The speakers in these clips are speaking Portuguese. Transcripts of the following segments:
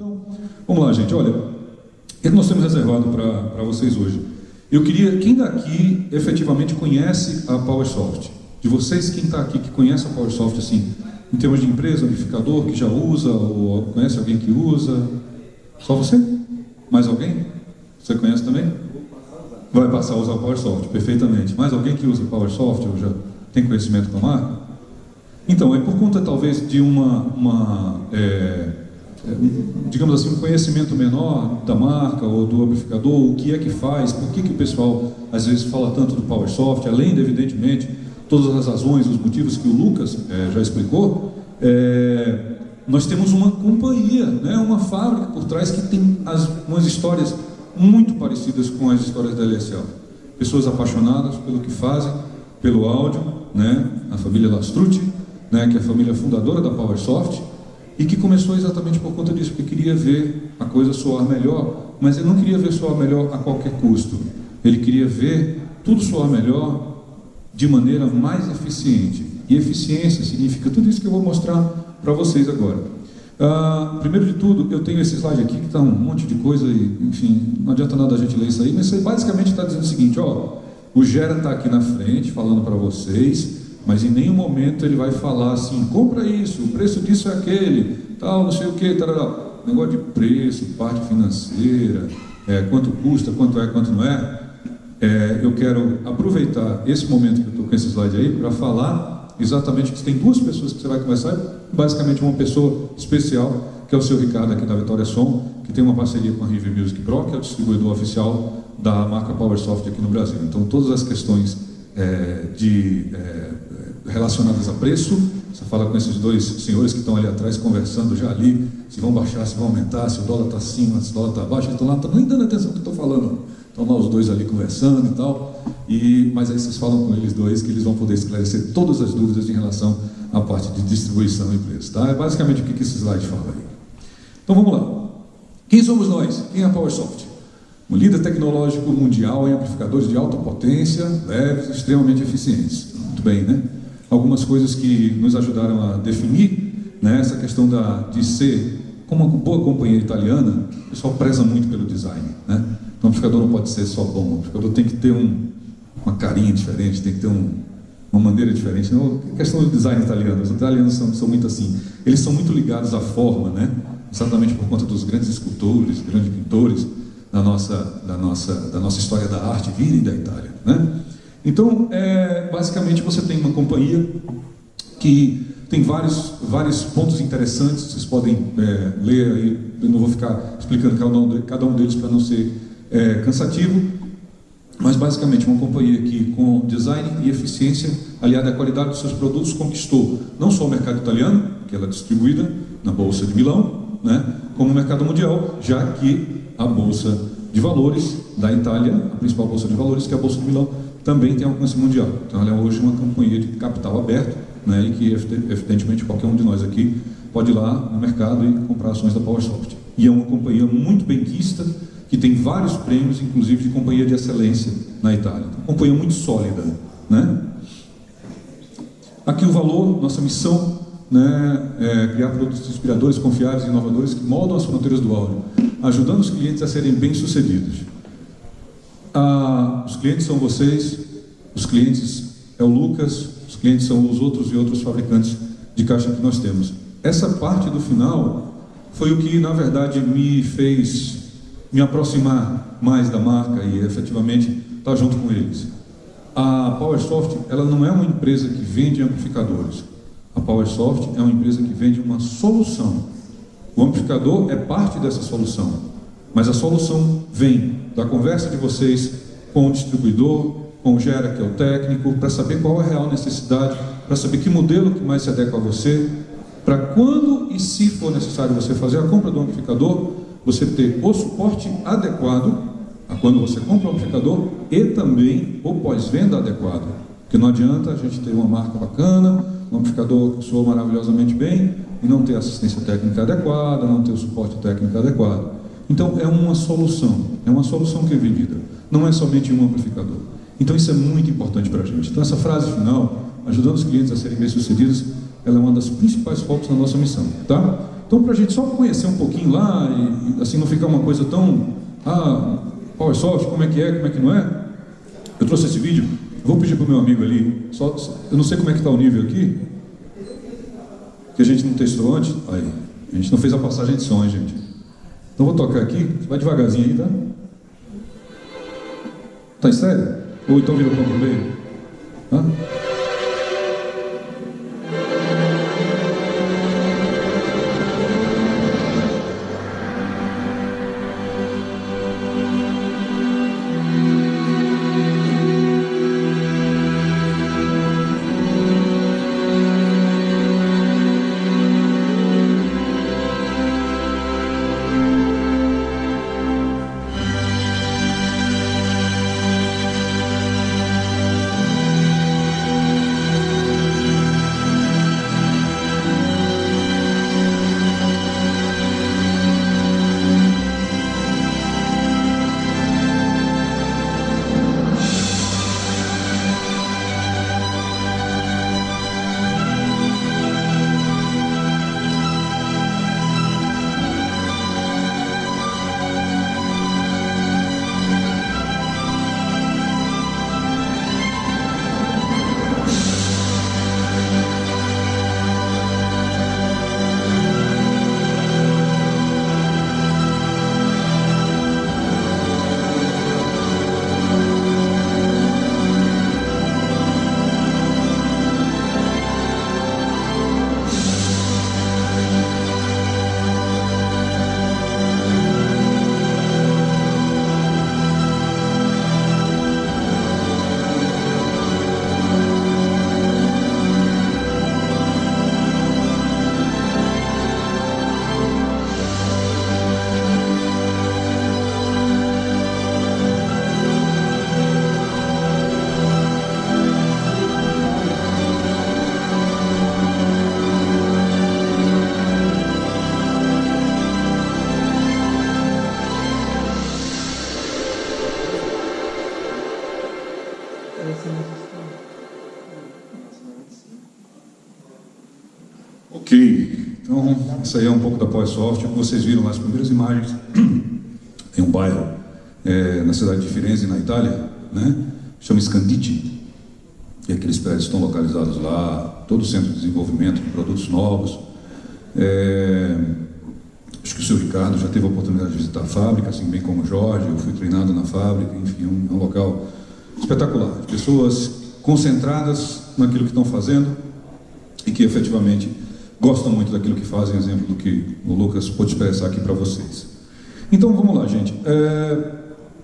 Então, vamos lá, gente. Olha, o que nós temos reservado para vocês hoje? Eu queria, quem daqui efetivamente conhece a PowerSoft? De vocês, quem está aqui que conhece a PowerSoft, assim, em termos de empresa, amplificador, que já usa, ou conhece alguém que usa? Só você? Mais alguém? Você conhece também? Vai passar a usar a PowerSoft, perfeitamente. Mais alguém que usa PowerSoft ou já tem conhecimento com a marca? Então, é por conta talvez de digamos assim, um conhecimento menor da marca ou do amplificador, o que é que faz, por que o pessoal às vezes fala tanto do PowerSoft, além de, evidentemente, todas as razões, os motivos que o Lucas já explicou. Nós temos uma companhia, né, uma fábrica por trás que tem umas histórias muito parecidas com as histórias da LSL. Pessoas apaixonadas pelo que fazem, pelo áudio, né, a família Lastrucci, né, que é a família fundadora da PowerSoft, e que começou exatamente por conta disso, porque queria ver a coisa soar melhor, mas ele não queria ver soar melhor a qualquer custo. Ele queria ver tudo soar melhor de maneira mais eficiente. E eficiência significa tudo isso que eu vou mostrar para vocês agora. Primeiro de tudo, eu tenho esse slide aqui que está um monte de coisa e, enfim, não adianta nada a gente ler isso aí, mas isso basicamente está dizendo o seguinte, ó, o Gera está aqui na frente falando para vocês, mas em nenhum momento ele vai falar assim, compra isso, o preço disso é aquele, tal, não sei o que, tal. Negócio de preço, parte financeira, quanto custa, quanto é, quanto não é. Eu quero aproveitar esse momento que eu estou com esse slide aí para falar exatamente que tem duas pessoas que você vai conversar, basicamente uma pessoa especial, que é o seu Ricardo aqui da Vitória Som, que tem uma parceria com a River Music Pro, que é o distribuidor oficial da marca PowerSoft aqui no Brasil. Então todas as questões relacionadas a preço, você fala com esses dois senhores que estão ali atrás conversando já ali, se vão baixar, se vão aumentar, se o dólar está acima, se o dólar está abaixo, eles estão lá, não estão nem dando atenção no que eu estou falando, estão lá os dois ali conversando e tal, mas aí vocês falam com eles dois que eles vão poder esclarecer todas as dúvidas em relação à parte de distribuição e preço, tá? É basicamente o que esse slide fala aí. Então vamos lá. Quem somos nós? Quem é a PowerSoft? Um líder tecnológico mundial em amplificadores de alta potência, leves e extremamente eficientes. Muito bem, né? Algumas coisas que nos ajudaram a definir, né, essa questão de ser, como uma boa companhia italiana, o pessoal preza muito pelo design, né? Então, o amplificador não pode ser só bom, o amplificador tem que ter uma carinha diferente, tem que ter uma maneira diferente. Não, a questão do design italiano, os italianos são muito assim, eles são muito ligados à forma, né? Exatamente por conta dos grandes escultores, grandes pintores da nossa história da arte virem da Itália, né? Então, basicamente, você tem uma companhia que tem vários pontos interessantes, vocês podem ler aí, eu não vou ficar explicando cada um deles para não ser cansativo, mas basicamente uma companhia que com design e eficiência, aliada à qualidade dos seus produtos, conquistou não só o mercado italiano, que ela é distribuída na Bolsa de Milão, né, como o mercado mundial, já que a Bolsa de Valores da Itália, a principal Bolsa de Valores, que é a Bolsa de Milão, também tem alcance mundial. Então ela é hoje uma companhia de capital aberto, né, e que evidentemente qualquer um de nós aqui pode ir lá no mercado e comprar ações da PowerSoft. E é uma companhia muito benquista, que tem vários prêmios, inclusive de companhia de excelência na Itália. Então, uma companhia muito sólida, né? Aqui o valor, nossa missão, né, é criar produtos inspiradores, confiáveis e inovadores que moldam as fronteiras do áudio, ajudando os clientes a serem bem-sucedidos. Os clientes são vocês, os clientes é o Lucas, os clientes são os outros e outros fabricantes de caixa que nós temos. Essa parte do final foi o que, na verdade, me fez me aproximar mais da marca e, efetivamente, estar junto com eles. A PowerSoft, ela não é uma empresa que vende amplificadores. A PowerSoft é uma empresa que vende uma solução. O amplificador é parte dessa solução, mas a solução vem da conversa de vocês com o distribuidor, com o Gera, que é o técnico, para saber qual é a real necessidade, para saber que modelo que mais se adequa a você, para quando e se for necessário você fazer a compra do amplificador, você ter o suporte adequado a quando você compra o amplificador e também o pós-venda adequado. Porque não adianta a gente ter uma marca bacana, um amplificador que soa maravilhosamente bem e não ter assistência técnica adequada, não ter o suporte técnico adequado. Então é uma solução que é vendida, não é somente um amplificador. Então isso é muito importante para a gente. Então essa frase final, ajudando os clientes a serem bem-sucedidos, ela é uma das principais focos da nossa missão, tá? Então, para a gente só conhecer um pouquinho lá, e assim não ficar uma coisa tão... PowerSoft, como é que não é? Eu trouxe esse vídeo, vou pedir para o meu amigo ali, eu não sei como é que está o nível aqui, que a gente não testou antes. Aí, a gente não fez a passagem de som, hein, gente? Então vou tocar aqui, vai devagarzinho aí, tá? Tá em sério? Ou então vira para o meio? Hã? Ok, então isso aí é um pouco da PowerSoft. Como vocês viram lá as primeiras imagens, tem um bairro na cidade de Firenze, na Itália, né? Chama Scanditi, e aqueles prédios estão localizados lá, todo o centro de desenvolvimento de produtos novos. Acho que o seu Ricardo já teve a oportunidade de visitar a fábrica, assim bem como o Jorge. Eu fui treinado na fábrica, enfim, é um local espetacular, de pessoas concentradas naquilo que estão fazendo e que efetivamente gostam muito daquilo que fazem, exemplo do que o Lucas pôde expressar aqui para vocês. Então vamos lá, gente.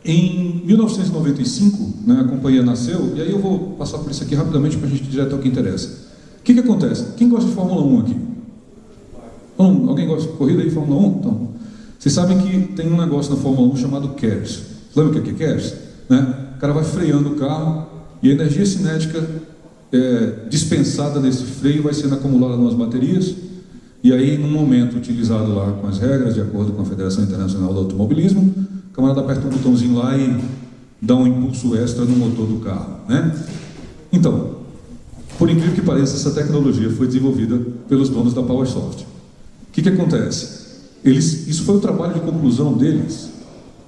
Em 1995, né, a companhia nasceu, e aí eu vou passar por isso aqui rapidamente para a gente ir direto ao que interessa. O que acontece? Quem gosta de Fórmula 1 aqui? Alguém gosta de corrida aí, Fórmula 1? Então, vocês sabem que tem um negócio na Fórmula 1 chamado KERS. Lembra o que é KERS? Né? O cara vai freando o carro e a energia cinética dispensada desse freio vai sendo acumulada nas baterias, e aí, num momento utilizado lá com as regras, de acordo com a Federação Internacional do Automobilismo, o camarada aperta um botãozinho lá e dá um impulso extra no motor do carro, né? Então, por incrível que pareça, essa tecnologia foi desenvolvida pelos donos da PowerSoft. O que acontece? Isso foi o trabalho de conclusão deles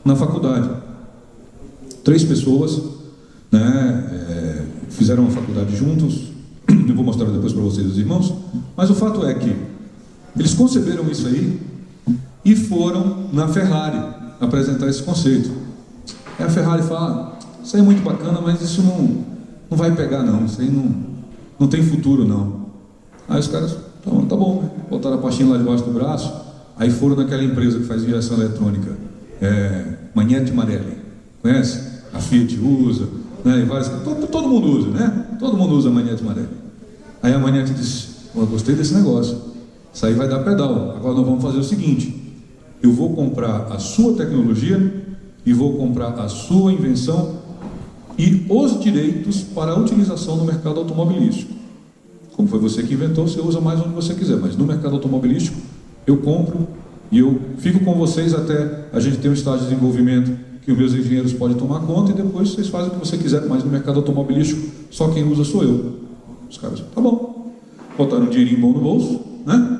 na faculdade. 3 pessoas, né, fizeram a faculdade juntos. Eu vou mostrar depois para vocês, os irmãos, mas o fato é que eles conceberam isso aí e foram na Ferrari apresentar esse conceito. Aí a Ferrari fala: isso aí é muito bacana, mas isso não vai pegar não, isso aí não tem futuro não. Aí os caras, tá bom, né? Botaram a pastinha lá debaixo do braço, aí foram naquela empresa que faz injeção eletrônica, Magneti Marelli, conhece? A Fiat usa, né? E todo mundo usa, né? Todo mundo usa a Magneti Marelli. Aí a Magneti disse: eu gostei desse negócio, isso aí vai dar pedal. Agora nós vamos fazer o seguinte: eu vou comprar a sua tecnologia e vou comprar a sua invenção e os direitos para a utilização no mercado automobilístico. Como foi você que inventou, você usa mais onde você quiser, mas no mercado automobilístico eu compro e eu fico com vocês até a gente ter um estágio de desenvolvimento que os meus engenheiros podem tomar conta, e depois vocês fazem o que você quiser, mas no mercado automobilístico só quem usa sou eu. Os caras, tá bom. Botaram um dinheirinho bom no bolso, né?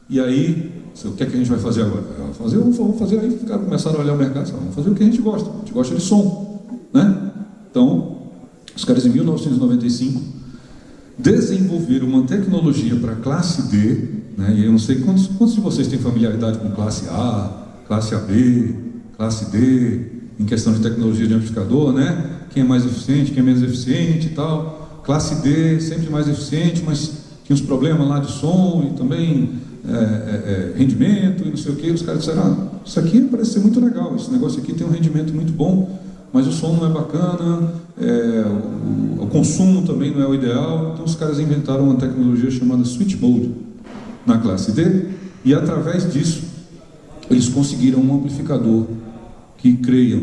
E aí O que é que a gente vai fazer agora? Vamos fazer, aí começaram a olhar o mercado, vamos fazer o que a gente gosta de som, né? Então, os caras em 1995 desenvolveram uma tecnologia para classe D, né? E eu não sei quantos de vocês têm familiaridade com classe A, classe AB, classe D, em questão de tecnologia de amplificador, né? Quem é mais eficiente, quem é menos eficiente e tal. Classe D, sempre mais eficiente, mas tinha uns problemas lá de som e também rendimento e não sei o que. Os caras disseram, isso aqui parece ser muito legal, esse negócio aqui tem um rendimento muito bom, mas o som não é bacana, o consumo também não é o ideal. Então os caras inventaram uma tecnologia chamada Switch Mode na classe D, e através disso eles conseguiram um amplificador que, creiam,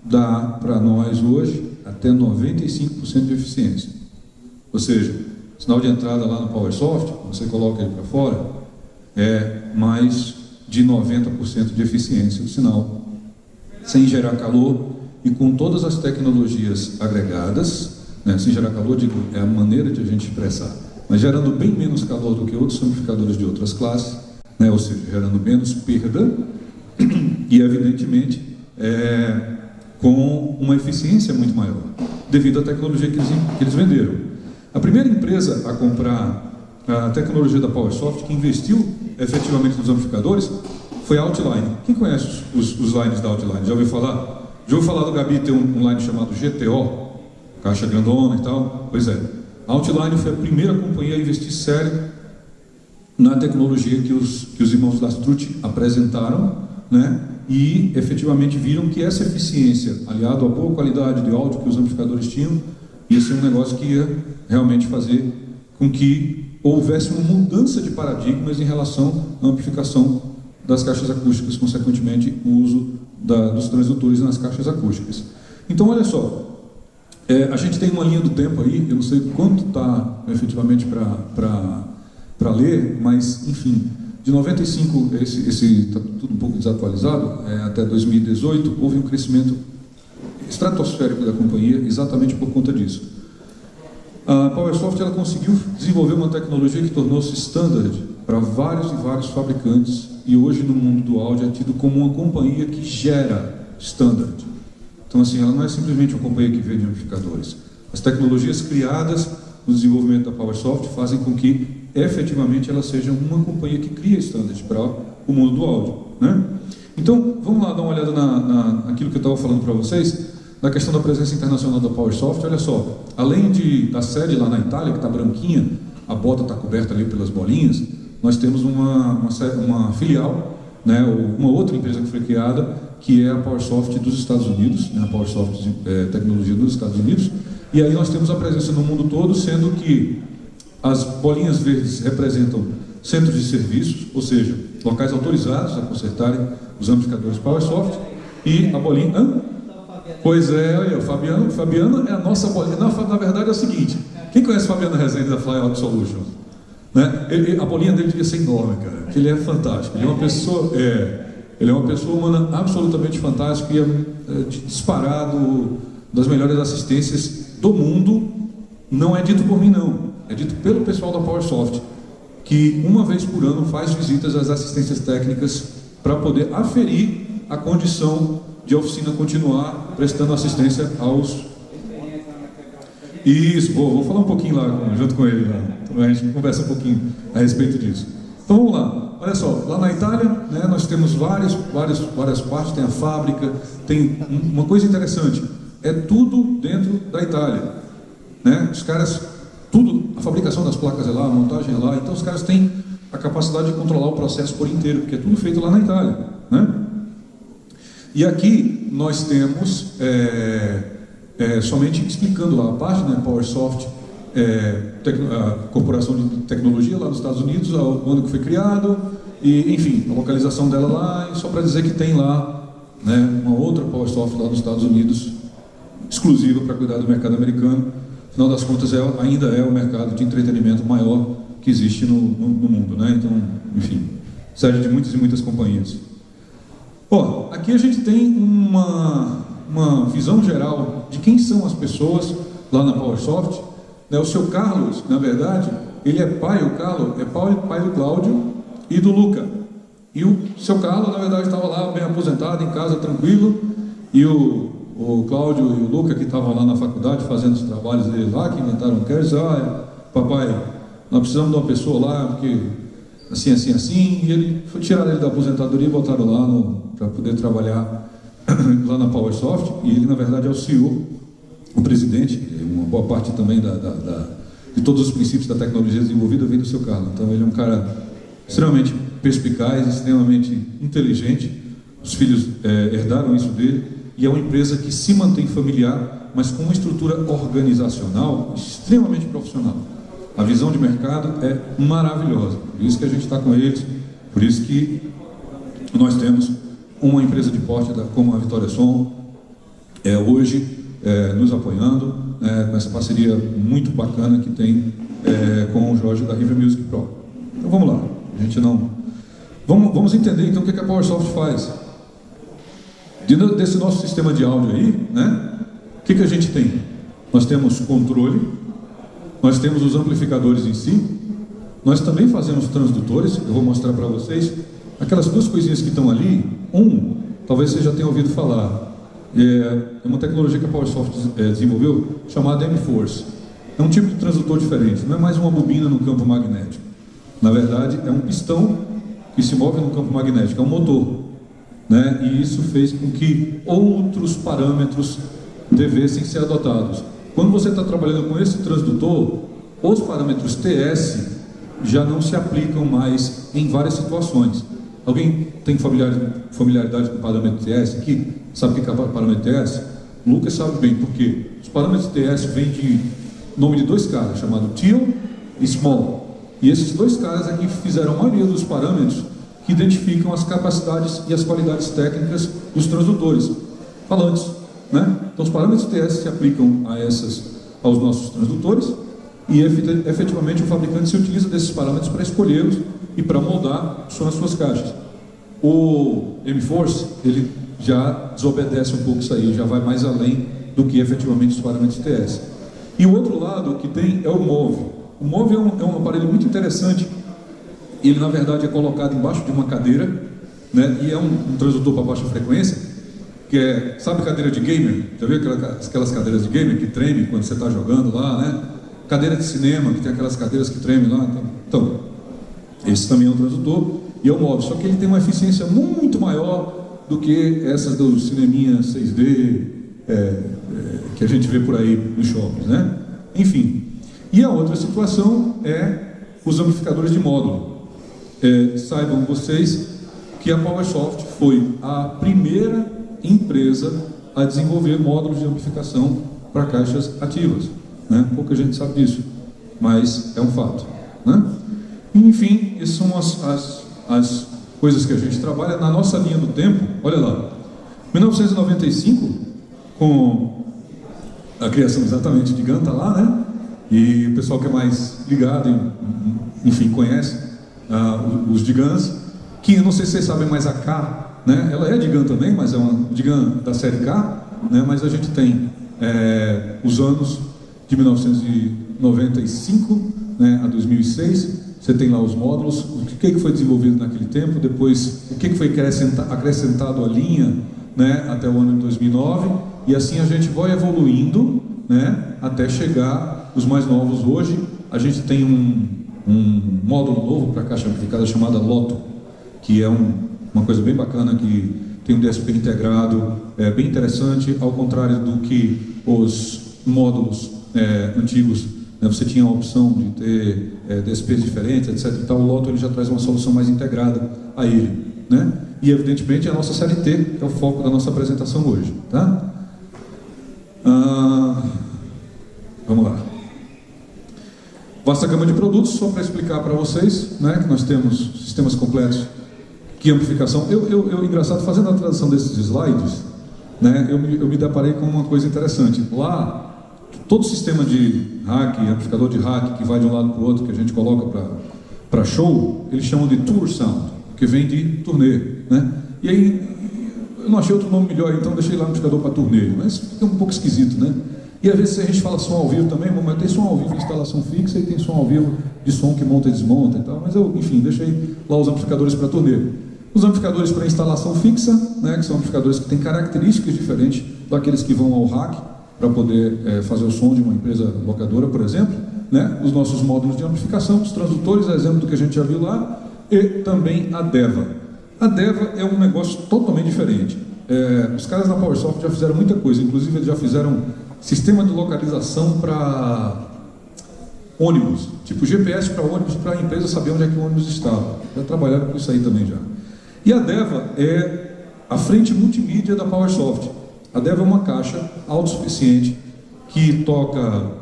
dá para nós hoje até 95% de eficiência. Ou seja, sinal de entrada lá no PowerSoft, você coloca ele para fora, é mais de 90% de eficiência do sinal, sem gerar calor e com todas as tecnologias agregadas, né? Sem gerar calor, digo, é a maneira de a gente expressar, mas gerando bem menos calor do que outros amplificadores de outras classes, né? Ou seja, gerando menos perda e, evidentemente, com uma eficiência muito maior, devido à tecnologia que eles venderam. A primeira empresa a comprar a tecnologia da PowerSoft, que investiu efetivamente nos amplificadores, foi a Outline. Quem conhece os lines da Outline? Já ouviu falar? Já ouviu falar do Gabi ter um line chamado GTO? Caixa grandona e tal? Pois é. A Outline foi a primeira companhia a investir sério na tecnologia que os irmãos da Strutt apresentaram, né? E efetivamente viram que essa eficiência, aliado à boa qualidade de áudio que os amplificadores tinham, ia ser um negócio que ia realmente fazer com que houvesse uma mudança de paradigmas em relação à amplificação das caixas acústicas, consequentemente o uso dos transdutores nas caixas acústicas. Então, olha só, a gente tem uma linha do tempo aí, eu não sei quanto está efetivamente para ler, mas, enfim, de 95, esse está tudo um pouco desatualizado, até 2018, houve um crescimento estratosférico da companhia, exatamente por conta disso. A PowerSoft, ela conseguiu desenvolver uma tecnologia que tornou-se standard para vários e vários fabricantes, e hoje no mundo do áudio é tido como uma companhia que gera standard. Então, assim, ela não é simplesmente uma companhia que vende amplificadores. As tecnologias criadas no desenvolvimento da PowerSoft fazem com que, efetivamente, ela seja uma companhia que cria standard para o mundo do áudio, né? Então, vamos lá dar uma olhada naquilo que eu estava falando para vocês, na questão da presença internacional da PowerSoft. Olha só, além da sede lá na Itália, que está branquinha, a bota está coberta ali pelas bolinhas, nós temos uma filial, né, uma outra empresa que foi criada, que é a PowerSoft dos Estados Unidos, né, a PowerSoft tecnologia dos Estados Unidos, e aí nós temos a presença no mundo todo, sendo que as bolinhas verdes representam centros de serviços, ou seja, locais autorizados a consertarem os amplificadores PowerSoft, e a bolinha... Pois é, olha, o Fabiano é a nossa bolinha. Na verdade é o seguinte, quem conhece o Fabiano Rezende da Fly Out Solutions? Né? A bolinha dele devia ser enorme, cara, porque ele é fantástico. Ele é uma pessoa humana absolutamente fantástica e disparado das melhores assistências do mundo. Não é dito por mim, não. É dito pelo pessoal da PowerSoft, que uma vez por ano faz visitas às assistências técnicas para poder aferir a condição de a oficina continuar prestando assistência aos... Isso, vou falar um pouquinho lá junto com ele, né? Então a gente conversa um pouquinho a respeito disso. Então vamos lá, olha só, lá na Itália, né, nós temos várias partes, tem a fábrica, tem uma coisa interessante, é tudo dentro da Itália, né? Os caras, tudo, a fabricação das placas é lá, a montagem é lá, então os caras têm a capacidade de controlar o processo por inteiro, porque é tudo feito lá na Itália, né? E aqui nós temos, somente explicando lá a parte, né, PowerSoft, a corporação de tecnologia lá nos Estados Unidos, o ano que foi criado, e enfim, a localização dela lá, e só para dizer que tem lá, né, uma outra PowerSoft lá nos Estados Unidos, exclusiva para cuidar do mercado americano. Afinal das contas, ainda é o mercado de entretenimento maior que existe no mundo, né? Então, enfim, serve de muitas e muitas companhias. Aqui a gente tem uma visão geral de quem são as pessoas lá na PowerSoft, né? O seu Carlos, na verdade, ele é pai, o Carlos é pai do Cláudio e do Luca, E o seu Carlos, na verdade, estava lá bem aposentado, em casa, tranquilo, e o Cláudio e o Luca, que estavam lá na faculdade fazendo os trabalhos dele lá, que inventaram um quer, papai, nós precisamos de uma pessoa lá, porque assim, assim, assim, e ele foi tirar ele da aposentadoria e botaram lá para poder trabalhar lá na PowerSoft, e ele, na verdade, é o CEO, o presidente, uma boa parte também de todos os princípios da tecnologia desenvolvida vem do seu Carlos. Então ele é um cara extremamente perspicaz, extremamente inteligente, os filhos herdaram isso dele, e é uma empresa que se mantém familiar, mas com uma estrutura organizacional extremamente profissional. A visão de mercado é maravilhosa, por isso que a gente está com eles, por isso que nós temos uma empresa de porte como a Vitória Som, hoje nos apoiando, com essa parceria muito bacana que tem com o Jorge da River Music Pro. Então vamos lá, a gente não... Vamos entender então o que a PowerSoft faz. Desse nosso sistema de áudio aí, né? O que a gente tem? Nós temos controle, nós temos os amplificadores em si, nós também fazemos transdutores, eu vou mostrar para vocês. Aquelas duas coisinhas que estão ali, talvez você já tenha ouvido falar, é uma tecnologia que a PowerSoft desenvolveu, chamada M-Force. É um tipo de transdutor diferente, não é mais uma bobina no campo magnético. Na verdade, é um pistão que se move no campo magnético, é um motor, né? E isso fez com que outros parâmetros devessem ser adotados. Quando você está trabalhando com esse transdutor, os parâmetros TS já não se aplicam mais em várias situações. Alguém tem familiaridade com o parâmetro TS aqui? Sabe o que é o parâmetro TS? O Lucas sabe bem, porque os parâmetros TS vêm de nome de dois caras, chamado Teal e Small. E esses dois caras aqui fizeram a maioria dos parâmetros que identificam as capacidades e as qualidades técnicas dos transdutores falantes, né? Então os parâmetros TS se aplicam aos nossos transdutores e efetivamente o fabricante se utiliza desses parâmetros para escolhê-los e para moldar as suas caixas. O M-Force, ele já desobedece um pouco isso aí, já vai mais além do que efetivamente os parâmetros TS. E o outro lado que tem é o MOV. O MOV é um aparelho muito interessante. Ele, na verdade, é colocado embaixo de uma cadeira, né? E é um transdutor para baixa frequência, que sabe cadeira de gamer? Já viu aquelas cadeiras de gamer que tremem quando você está jogando lá, né? Cadeira de cinema, que tem aquelas cadeiras que tremem lá. Então, esse também é um transdutor e é um MOV, só que ele tem uma eficiência muito maior do que essas do cineminha 6D que a gente vê por aí nos shoppings, né? Enfim. E a outra situação é os amplificadores de módulo. Saibam vocês que a PowerSoft foi a primeira empresa a desenvolver módulos de amplificação para caixas ativas, né? Pouca gente sabe disso, mas é um fato, né? Enfim, essas são as coisas que a gente trabalha na nossa linha do tempo. Olha lá, 1995, com a criação exatamente de GAN, tá lá, né? E o pessoal que é mais ligado, enfim, conhece os de GANs, que eu não sei se vocês sabem, mas a K, né? Ela é de GAN também, mas é uma de GAN da série K, né? Mas a gente tem os anos de 1995, né, a 2006, você tem lá os módulos, o que foi desenvolvido naquele tempo, depois o que foi acrescentado à linha, né, até o ano de 2009, e assim a gente vai evoluindo, né, até chegar os mais novos. Hoje a gente tem um módulo novo para caixa amplificada chamada Loto, que é uma coisa bem bacana, que tem um DSP integrado, bem interessante, ao contrário do que os módulos antigos, né, você tinha a opção de ter DSPs diferentes, etc. E tal. O Loto ele já traz uma solução mais integrada a ele, né? E evidentemente a nossa série T, que é o foco da nossa apresentação hoje, tá? Vamos lá. Vasta gama de produtos, só para explicar para vocês, né, que nós temos sistemas completos. Que amplificação? Engraçado, fazendo a tradução desses slides, né, eu me deparei com uma coisa interessante. Lá, todo sistema de rack, amplificador de rack, que vai de um lado para o outro, que a gente coloca para show, eles chamam de Tour Sound, que vem de turnê, né? E aí, eu não achei outro nome melhor, então deixei lá no amplificador para turnê, mas fica um pouco esquisito, né? E às vezes a gente fala som ao vivo também, mas tem som ao vivo de instalação fixa e tem som ao vivo de som que monta e desmonta e tal, mas eu, enfim, deixei lá os amplificadores para turnê. Os amplificadores para instalação fixa, né, que são amplificadores que têm características diferentes daqueles que vão ao rack para poder fazer o som de uma empresa locadora, por exemplo, né? Os nossos módulos de amplificação, os transdutores, exemplo do que a gente já viu lá, e também a DEVA. A DEVA é um negócio totalmente diferente. Os caras da PowerSoft já fizeram muita coisa, inclusive eles já fizeram sistema de localização para ônibus, tipo GPS para ônibus, para a empresa saber onde é que o ônibus estava. Já trabalharam com isso aí também já. E a DEVA é a frente multimídia da PowerSoft. A DEVA é uma caixa autossuficiente que toca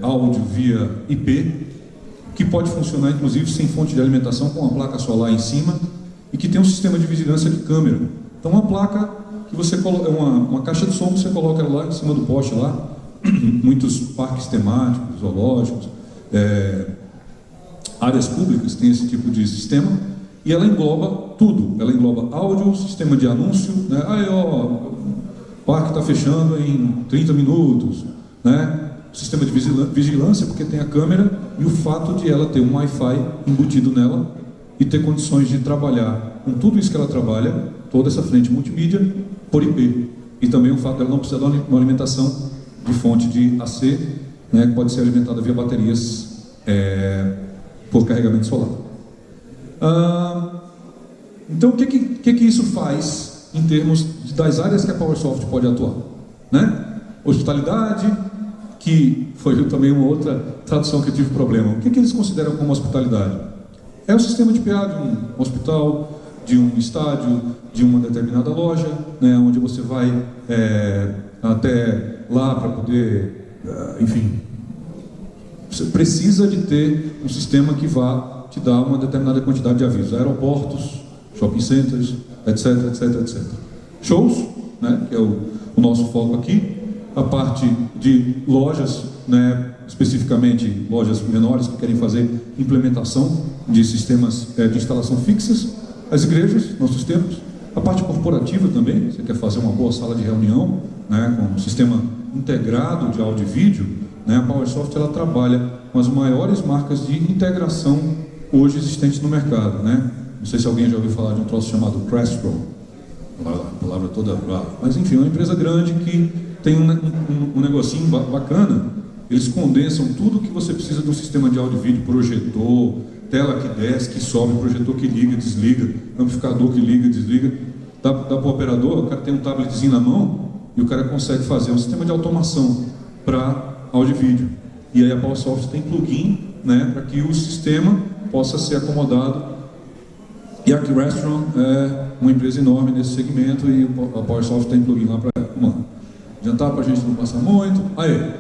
áudio via IP, que pode funcionar inclusive sem fonte de alimentação, com uma placa solar em cima, e que tem um sistema de vigilância de câmera. Então uma placa que você coloca, uma caixa de som, você coloca ela lá em cima do poste lá, muitos parques temáticos, zoológicos, áreas públicas têm esse tipo de sistema, e ela engloba tudo. Ela engloba áudio, sistema de anúncio, né? O parque está fechando em 30 minutos, né? Sistema de vigilância, porque tem a câmera, e o fato de ela ter um Wi-Fi embutido nela e ter condições de trabalhar com tudo isso que ela trabalha, toda essa frente multimídia, por IP. E também o fato dela não precisar de uma alimentação de fonte de AC, né, que pode ser alimentada via baterias por carregamento solar. Então, o que isso faz em termos das áreas que a PowerSoft pode atuar? Né? Hospitalidade, que foi também uma outra tradução que eu tive problema. O que eles consideram como hospitalidade? É o sistema de PA de um hospital, de um estádio, de uma determinada loja, né, onde você vai até lá para poder, enfim, você precisa de ter um sistema que vá te dar uma determinada quantidade de avisos. Aeroportos, shopping centers, etc, etc, etc. Shows, né, que é o nosso foco aqui. A parte de lojas, né, especificamente lojas menores que querem fazer implementação de sistemas de instalação fixas. As igrejas, nossos templos. A parte corporativa também, você quer fazer uma boa sala de reunião, né, com um sistema integrado de áudio e vídeo, né, a PowerSoft ela trabalha com as maiores marcas de integração hoje existentes no mercado, né? Não sei se alguém já ouviu falar de um troço chamado Crestron, a palavra toda, mas enfim, é uma empresa grande que tem um negocinho bacana. Eles condensam tudo que você precisa de um sistema de áudio e vídeo, projetor, tela que desce, que sobe, projetor que liga, desliga, amplificador que liga, desliga. Dá para o operador, o cara tem um tabletzinho na mão e o cara consegue fazer um sistema de automação para áudio e vídeo. E aí a PowerSoft tem plugin, né, para que o sistema possa ser acomodado. E a Crestron é uma empresa enorme nesse segmento e a PowerSoft tem plugin lá para adiantar para a gente não passar muito. Aí,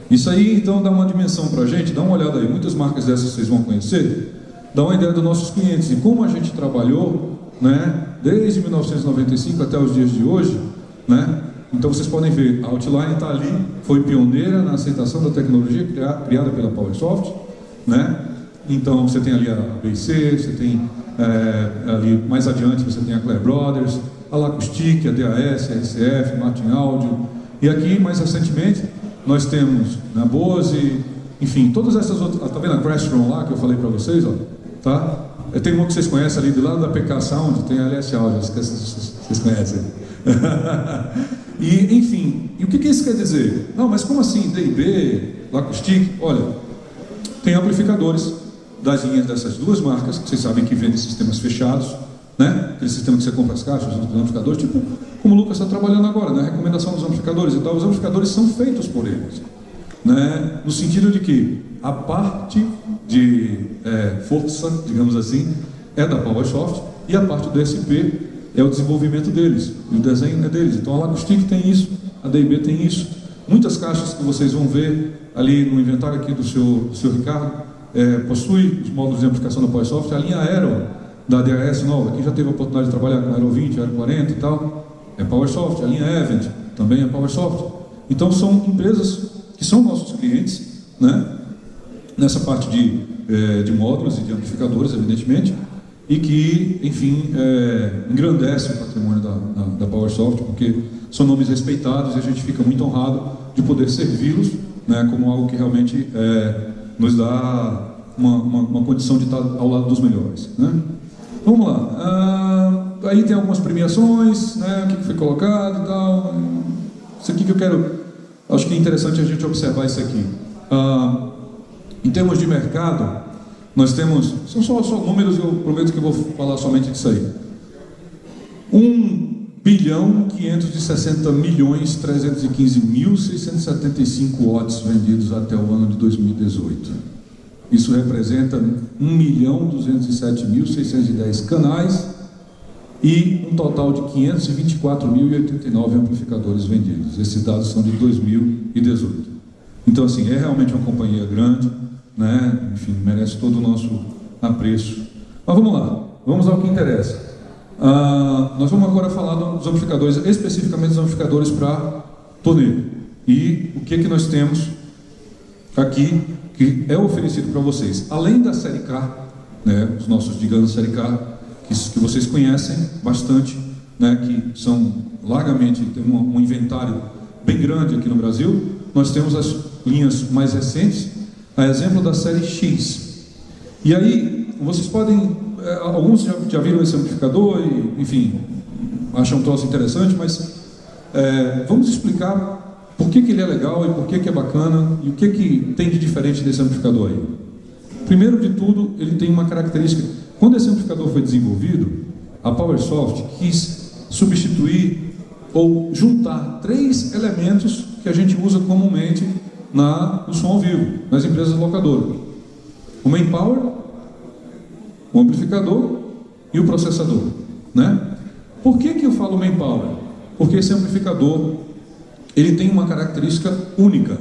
isso aí então dá uma dimensão para a gente, dá uma olhada aí, muitas marcas dessas vocês vão conhecer, dá uma ideia dos nossos clientes e como a gente trabalhou, né, desde 1995 até os dias de hoje, né? Então vocês podem ver, a Outline está ali, foi pioneira na aceitação da tecnologia criada pela PowerSoft, né? Então você tem ali a BC, você tem ali mais adiante você tem a Clare Brothers, a Lacustic, a DAS, a RCF, Martin Audio, e aqui mais recentemente nós temos a Bose, enfim, todas essas outras, tá vendo a Crestron lá que eu falei para vocês, ó, tá? Tem uma que vocês conhecem ali do lado da PK Sound, tem a LS Audio, vocês conhecem. E, enfim, e o que isso quer dizer? Não, mas como assim, D&B, Lacustic? Olha, tem amplificadores das linhas dessas duas marcas, que vocês sabem que vendem sistemas fechados, né? Aquele sistema que você compra as caixas, os amplificadores, tipo como o Lucas está trabalhando agora, né? A recomendação dos amplificadores e tal. Os amplificadores são feitos por eles, né? No sentido de que a parte de força, digamos assim, é da PowerSoft e a parte do SP é o desenvolvimento deles, e o desenho é deles. Então a Lacustic tem isso, a D&B tem isso. Muitas caixas que vocês vão ver ali no inventário aqui do seu Ricardo possui os módulos de amplificação da PowerSoft. A linha Aero da DAS nova, quem já teve a oportunidade de trabalhar com Aero 20, Aero 40 e tal, é PowerSoft. A linha Event também é PowerSoft. Então são empresas que são nossos clientes, né? Nessa parte de módulos e de amplificadores, evidentemente, e que, enfim, engrandece o patrimônio da PowerSoft, porque são nomes respeitados e a gente fica muito honrado de poder servi-los, né, como algo que realmente nos dá uma condição de estar ao lado dos melhores, né? vamos lá. Aí tem algumas premiações, né? O que foi colocado e tal. Isso aqui que eu quero... Acho que é interessante a gente observar isso aqui. Em termos de mercado, nós temos... São só números, eu prometo que eu vou falar somente disso aí. 1.560.315.675 watts vendidos até o ano de 2018. Isso representa 1.207.610 canais e um total de 524.089 amplificadores vendidos. Esses dados são de 2018. Então, assim, é realmente uma companhia grande, né? Enfim, merece todo o nosso apreço. Mas vamos lá, vamos ao que interessa. Nós vamos agora falar dos amplificadores, especificamente dos amplificadores para torneio. E o que nós temos aqui que é oferecido para vocês, além da série K, né, os nossos, digamos, série K, que vocês conhecem bastante, né, que são largamente, tem um inventário bem grande aqui no Brasil. Nós temos as linhas mais recentes, a exemplo da série X. E aí, vocês podem, alguns já viram esse amplificador e, enfim, acham um troço interessante, mas vamos explicar por que ele é legal e por que é bacana e o que tem de diferente desse amplificador aí. Primeiro de tudo, ele tem uma característica. Quando esse amplificador foi desenvolvido, a PowerSoft quis substituir ou juntar 3 elementos que a gente usa comumente no som ao vivo, nas empresas locadoras: o main power, o amplificador e o processador, né? Por que eu falo main power? Porque esse amplificador, ele tem uma característica única.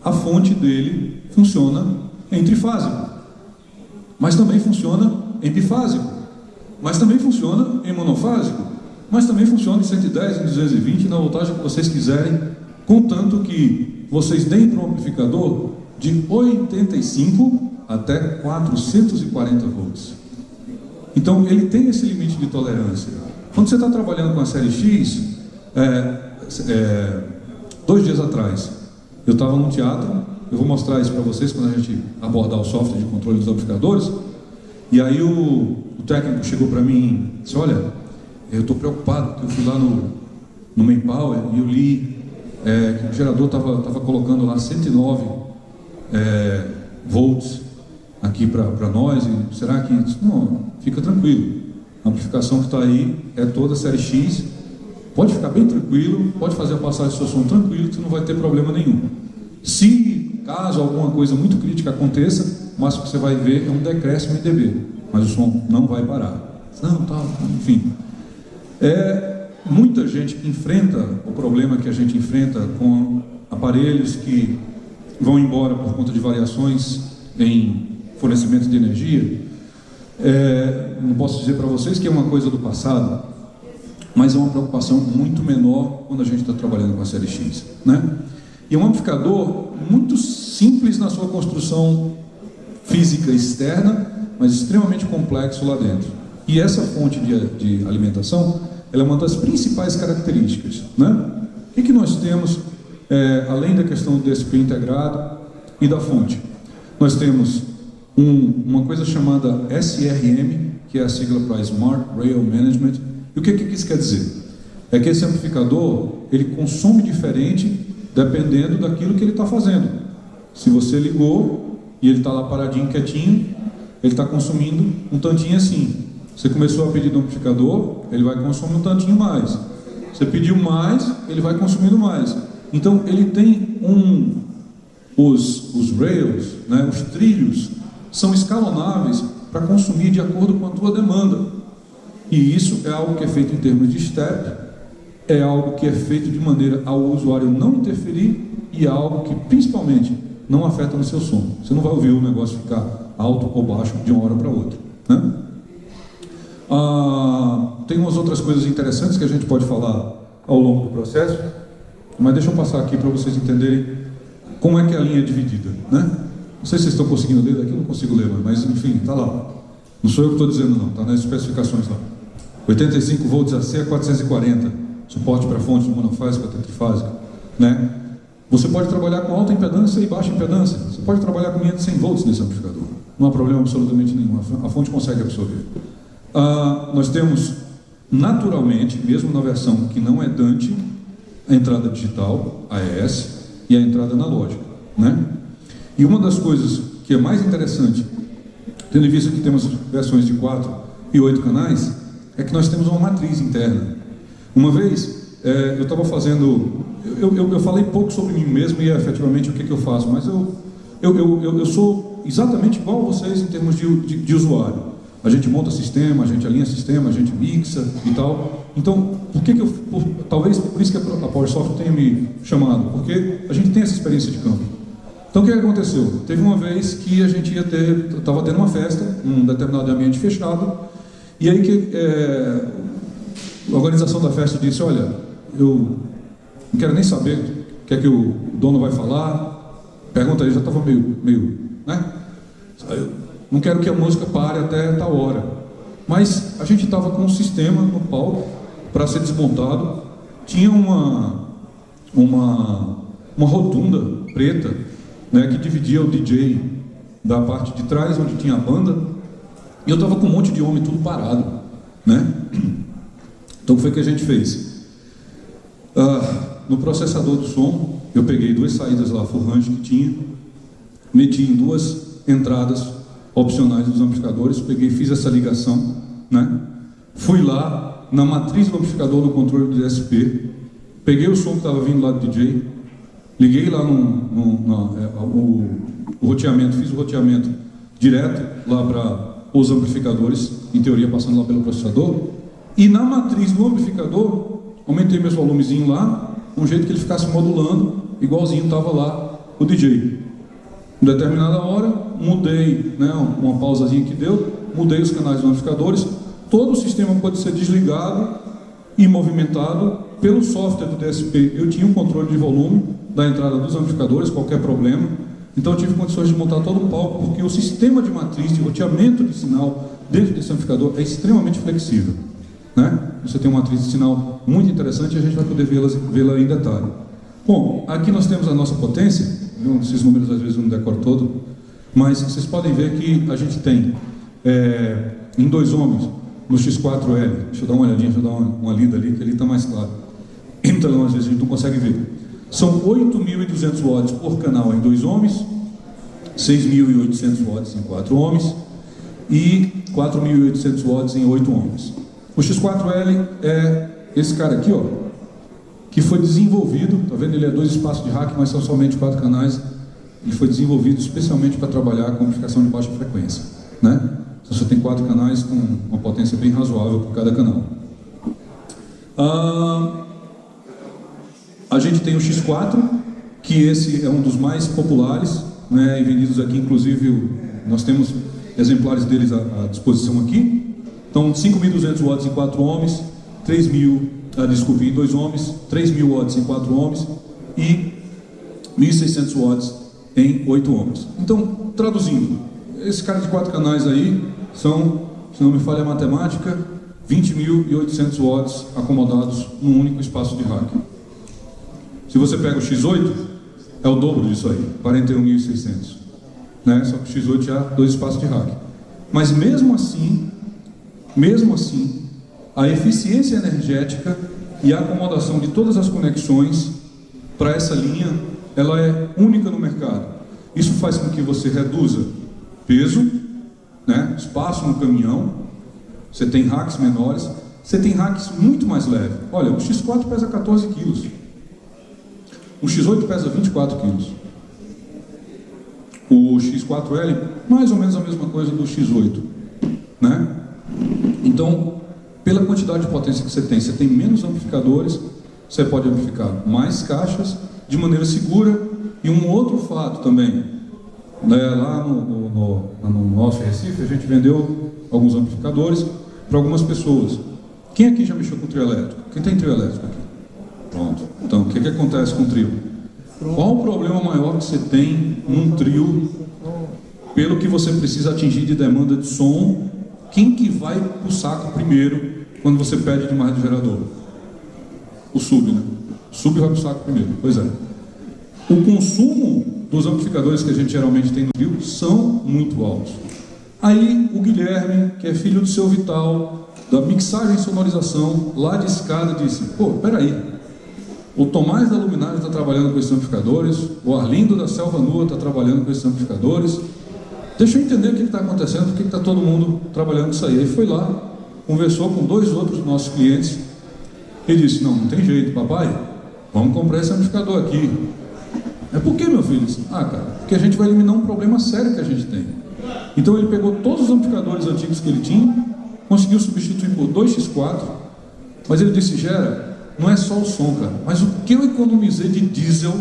A fonte dele funciona em trifásico, mas também funciona em bifásico, mas também funciona em monofásico, mas também funciona em 110, em 220, na voltagem que vocês quiserem, contanto que vocês deem para o amplificador de 85 até 440 volts. Então ele tem esse limite de tolerância. Quando você está trabalhando com a série X, 2 dias atrás, eu estava num teatro. Eu vou mostrar isso para vocês quando a gente abordar o software de controle dos amplificadores. E aí o técnico chegou para mim e disse: olha, eu estou preocupado, porque eu fui lá no Main Power e eu li que o gerador estava colocando lá 109 volts aqui para nós. E será que... Não, fica tranquilo, a amplificação que está aí é toda série X. Pode ficar bem tranquilo, pode fazer a passagem do seu som tranquilo, que você não vai ter problema nenhum. Se caso alguma coisa muito crítica aconteça, o máximo que você vai ver é um decréscimo em dB, mas o som não vai parar. Não, tá, enfim. Muita gente que enfrenta o problema que a gente enfrenta com aparelhos que vão embora por conta de variações em fornecimento de energia. Não posso dizer para vocês que é uma coisa do passado, mas é uma preocupação muito menor quando a gente está trabalhando com a série X, né? E é um amplificador muito simples na sua construção física externa, mas extremamente complexo lá dentro. E essa fonte de alimentação, ela é uma das principais características, né? O que nós temos, além da questão do DSP integrado e da fonte? Nós temos uma coisa chamada SRM, que é a sigla para Smart Rail Management. E o que isso quer dizer? É que esse amplificador, ele consome diferente dependendo daquilo que ele está fazendo. Se você ligou e ele está lá paradinho, quietinho, ele está consumindo um tantinho assim. Você começou a pedir do amplificador, ele vai consumir um tantinho mais. Você pediu mais, ele vai consumindo mais. Então ele tem os rails, né, os trilhos, são escalonáveis para consumir de acordo com a tua demanda. E isso é algo que é feito em termos de step, é algo que é feito de maneira ao usuário não interferir e é algo que principalmente não afeta no seu som. Você não vai ouvir o negócio ficar alto ou baixo de uma hora para outra, né? Tem umas outras coisas interessantes que a gente pode falar ao longo do processo, mas deixa eu passar aqui para vocês entenderem como é que a linha é dividida, né? Não sei se vocês estão conseguindo ler daqui, eu não consigo ler, mas enfim, está lá. Não sou eu que estou dizendo não, está nas especificações lá. 85 volts AC a 440, suporte para fonte monofásica até trifásica, né? Você pode trabalhar com alta impedância e baixa impedância. Você pode trabalhar com linha de 100 volts nesse amplificador. Não há problema absolutamente nenhum, a fonte consegue absorver. Nós temos, naturalmente, mesmo na versão que não é Dante, a entrada digital, AES, e a entrada analógica, né? E uma das coisas que é mais interessante, tendo em vista que temos versões de 4 e 8 canais, é que nós temos uma matriz interna. Uma vez, eu estava fazendo... Eu falei pouco sobre mim mesmo e efetivamente o que eu faço, mas eu sou exatamente igual a vocês em termos de usuário. A gente monta sistema, a gente alinha sistema, a gente mixa e tal. Então, talvez por isso que a PowerSoft tenha me chamado, porque a gente tem essa experiência de campo. Então, o que aconteceu? Teve uma vez que a gente estava tendo uma festa, num determinado ambiente fechado, e aí que a organização da festa disse: olha, eu não quero nem saber o que é que o dono vai falar, pergunta aí, já estava meio, né? Não quero que a música pare até tal hora. Mas a gente estava com um sistema no palco para ser desmontado. Tinha uma rotunda preta, né, que dividia o DJ da parte de trás, onde tinha a banda. E eu estava com um monte de homem tudo parado, né? Então o que foi que a gente fez? No processador do som, eu peguei 2 saídas lá, full range que tinha, meti em 2 entradas opcionais dos amplificadores, fiz essa ligação, né? Fui lá na matriz do amplificador, no controle do DSP, peguei o som que estava vindo lá do DJ, liguei lá o roteamento, fiz o roteamento direto lá para os amplificadores, em teoria passando lá pelo processador, e na matriz do amplificador aumentei meus volumezinhos lá, de um jeito que ele ficasse modulando, igualzinho estava lá o DJ. Em determinada hora, mudei, né, uma pausazinha que deu, mudei os canais dos amplificadores, todo o sistema pode ser desligado e movimentado pelo software do DSP. Eu tinha um controle de volume da entrada dos amplificadores, qualquer problema, então eu tive condições de montar todo o palco, porque o sistema de matriz, de roteamento de sinal dentro desse amplificador é extremamente flexível, né? Você tem uma matriz de sinal muito interessante e a gente vai poder vê-la em detalhe. Bom, aqui nós temos a nossa potência. Esses números às vezes eu não decoro todo, mas vocês podem ver que a gente tem em 2 ohms no X4L, deixa eu dar uma olhadinha, deixa eu dar uma lida ali, que ali está mais claro. Então às vezes a gente não consegue ver. São 8.200 watts por canal em 2 ohms, 6.800 watts em 4 ohms e 4.800 watts em 8 ohms. O X4L é esse cara aqui, ó, que foi desenvolvido, tá vendo? Ele é 2 espaços de rack, mas são somente 4 canais. Ele foi desenvolvido especialmente para trabalhar com amplificação de baixa frequência, né? Então você tem 4 canais com uma potência bem razoável por cada canal. A gente tem o X4, que esse é um dos mais populares, né, e vendidos aqui, inclusive nós temos exemplares deles à disposição aqui. Então 5.200 watts em 4 ohms, 3.000, em 2 ohms, 3.000 watts em 4 ohms e 1.600 watts em 8 ohms. Então, traduzindo, esse cara de 4 canais aí são, se não me falha a matemática, 20.800 watts acomodados num único espaço de rack. Se você pega o X8, é o dobro disso aí, 41.600, né? Só que o X8 já 2 espaços de rack. Mas mesmo assim, a eficiência energética e a acomodação de todas as conexões para essa linha, ela é única no mercado. Isso faz com que você reduza peso, né, espaço no caminhão, você tem racks menores, você tem racks muito mais leves. Olha, o X4 pesa 14 kg, o X8 pesa 24 kg. O X4L, mais ou menos a mesma coisa do X8, né? Então, pela quantidade de potência que você tem menos amplificadores, você pode amplificar mais caixas de maneira segura. E um outro fato também, né, lá no nosso Recife, a gente vendeu alguns amplificadores para algumas pessoas. Quem aqui já mexeu com trio elétrico? Quem tem trio elétrico aqui? Pronto. Então, o que acontece com o trio? Qual o problema maior que você tem num trio, pelo que você precisa atingir de demanda de som? Quem que vai pro saco primeiro quando você pede demais do gerador? O sub, né? O sub vai pro saco primeiro. Pois é. O consumo dos amplificadores que a gente geralmente tem no trio são muito altos. Aí o Guilherme, que é filho do seu Vital, da mixagem e sonorização, lá de escada, disse: pô, peraí, o Tomás da Luminária está trabalhando com esses amplificadores, o Arlindo da Selva Nua está trabalhando com esses amplificadores, deixa eu entender o que está acontecendo, por que está todo mundo trabalhando com isso aí. Aí foi lá, conversou com 2 outros nossos clientes e disse: não tem jeito, papai, vamos comprar esse amplificador aqui. É por que, meu filho? Disse: ah, cara, porque a gente vai eliminar um problema sério que a gente tem. Então ele pegou todos os amplificadores antigos que ele tinha, conseguiu substituir por 2x4, mas ele disse: Gera, não é só o som, cara, mas o que eu economizei de diesel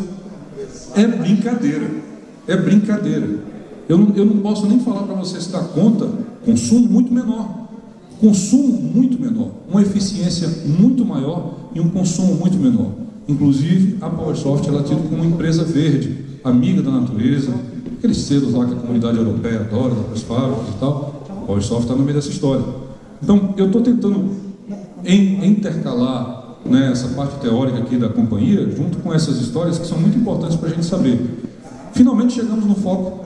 é brincadeira, é brincadeira. Eu não posso nem falar para você se dá conta. Consumo muito menor, uma eficiência muito maior e um consumo muito menor. Inclusive a PowerSoft, ela é tida como uma empresa verde, amiga da natureza, aqueles selos lá que a comunidade europeia adora, das fábricas e tal. A PowerSoft está no meio dessa história. Então eu estou tentando intercalar, né, essa parte teórica aqui da companhia junto com essas histórias que são muito importantes para a gente saber. Finalmente chegamos no foco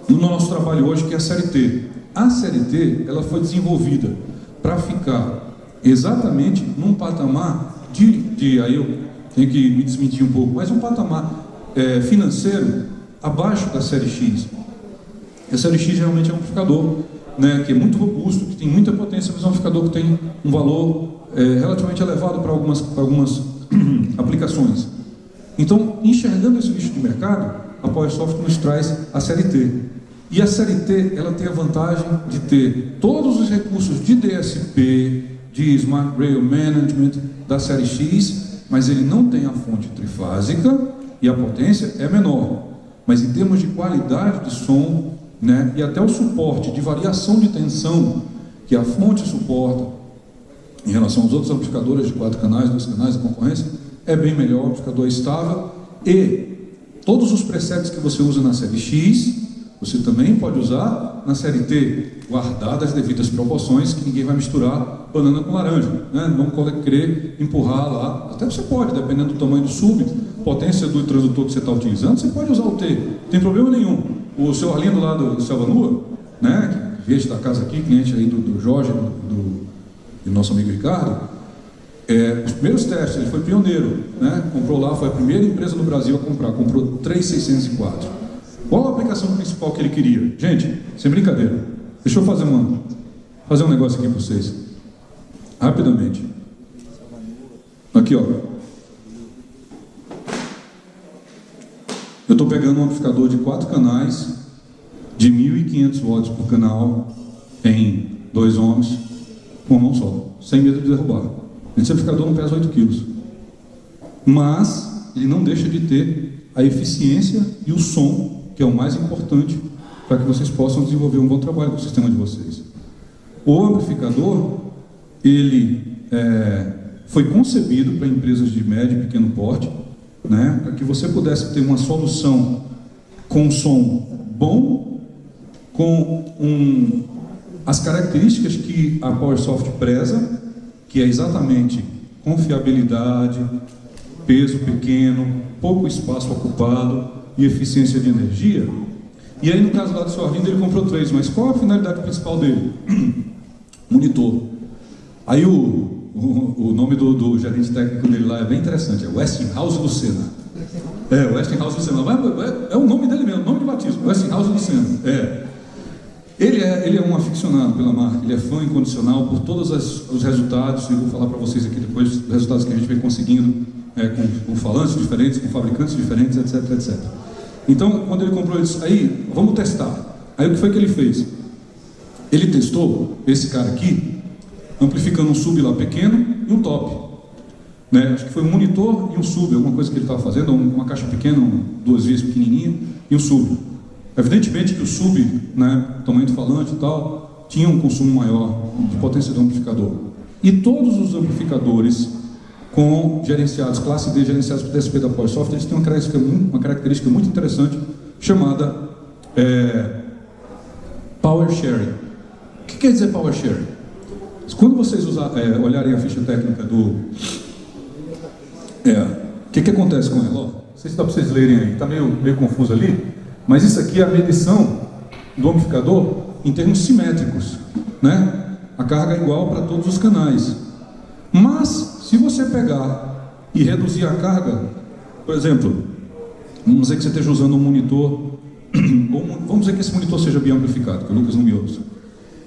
no nosso trabalho hoje, que é a série T. A série T, ela foi desenvolvida para ficar exatamente num patamar aí eu tenho que me desmentir um pouco, mas um patamar financeiro abaixo da série X. A série X realmente é um amplificador, né, que é muito robusto, que tem muita potência, mas é um amplificador que tem um valor relativamente elevado para algumas aplicações. Então, enxergando esse nicho de mercado, a PowerSoft nos traz a série T. E a série T, ela tem a vantagem de ter todos os recursos de DSP, de Smart Rail Management da série X, mas ele não tem a fonte trifásica e a potência é menor. Mas em termos de qualidade de som, né, e até o suporte de variação de tensão que a fonte suporta em relação aos outros amplificadores de 4 canais, 2 canais da concorrência, é bem melhor, o amplificador é estável, e todos os presets que você usa na série X, você também pode usar na série T, guardadas as devidas proporções, que ninguém vai misturar banana com laranja, né? Não querer empurrar lá, até você pode, dependendo do tamanho do sub, potência do transdutor que você está utilizando, você pode usar o T, não tem problema nenhum. O seu Arlindo lá do Selva Nua, né, que veio da casa aqui, cliente aí do Jorge, do nosso amigo Ricardo, os primeiros testes, ele foi pioneiro, né? Comprou lá, foi a primeira empresa no Brasil a comprar, comprou 3604. Qual a aplicação principal que ele queria? Gente, sem brincadeira, deixa eu fazer um negócio aqui para vocês, rapidamente. Aqui, ó. Eu estou pegando um amplificador de 4 canais, de 1.500 watts por canal, em 2 ohms, com uma mão só, sem medo de derrubar. Esse amplificador não pesa 8 kg, mas ele não deixa de ter a eficiência e o som, que é o mais importante para que vocês possam desenvolver um bom trabalho com o sistema de vocês. O amplificador, ele foi concebido para empresas de médio e pequeno porte, né, para que você pudesse ter uma solução com um som bom, com as características que a PowerSoft preza, que é exatamente confiabilidade, peso pequeno, pouco espaço ocupado e eficiência de energia. E aí no caso lá do seu Arlindo ele comprou 3, mas qual a finalidade principal dele? Monitor. Aí o nome do gerente técnico dele lá é bem interessante, é Westinghouse Lucena. Westinghouse Lucena, é o nome dele mesmo, nome de batismo, Westinghouse Lucena. Ele é um aficionado pela marca, ele é fã incondicional por todos os resultados, e eu vou falar para vocês aqui depois os resultados que a gente vem conseguindo com falantes diferentes, com fabricantes diferentes, etc, etc. Então, quando ele comprou, ele disse: aí, vamos testar. Aí o que foi que ele fez? Ele testou esse cara aqui, amplificando um sub lá pequeno e um top. Né? Acho que foi um monitor e um sub, alguma coisa que ele estava fazendo, uma caixa pequena, 2 vezes pequenininha, e um sub. Evidentemente que o sub, né, tamanho do falante e tal, tinha um consumo maior de potência do amplificador. E todos os amplificadores gerenciados, classe D, gerenciados por DSP da PowerSoft, eles têm uma característica muito interessante, chamada Power Sharing. O que quer dizer Power Sharing? Quando vocês olharem a ficha técnica do... o que acontece com ela? Não sei se dá para vocês lerem aí, está meio confuso ali, mas isso aqui é a medição do amplificador em termos simétricos, né? A carga é igual para todos os canais. Mas, se você pegar e reduzir a carga, por exemplo, vamos dizer que você esteja usando um monitor, ou vamos dizer que esse monitor seja bem amplificado, que o Lucas não me ouça.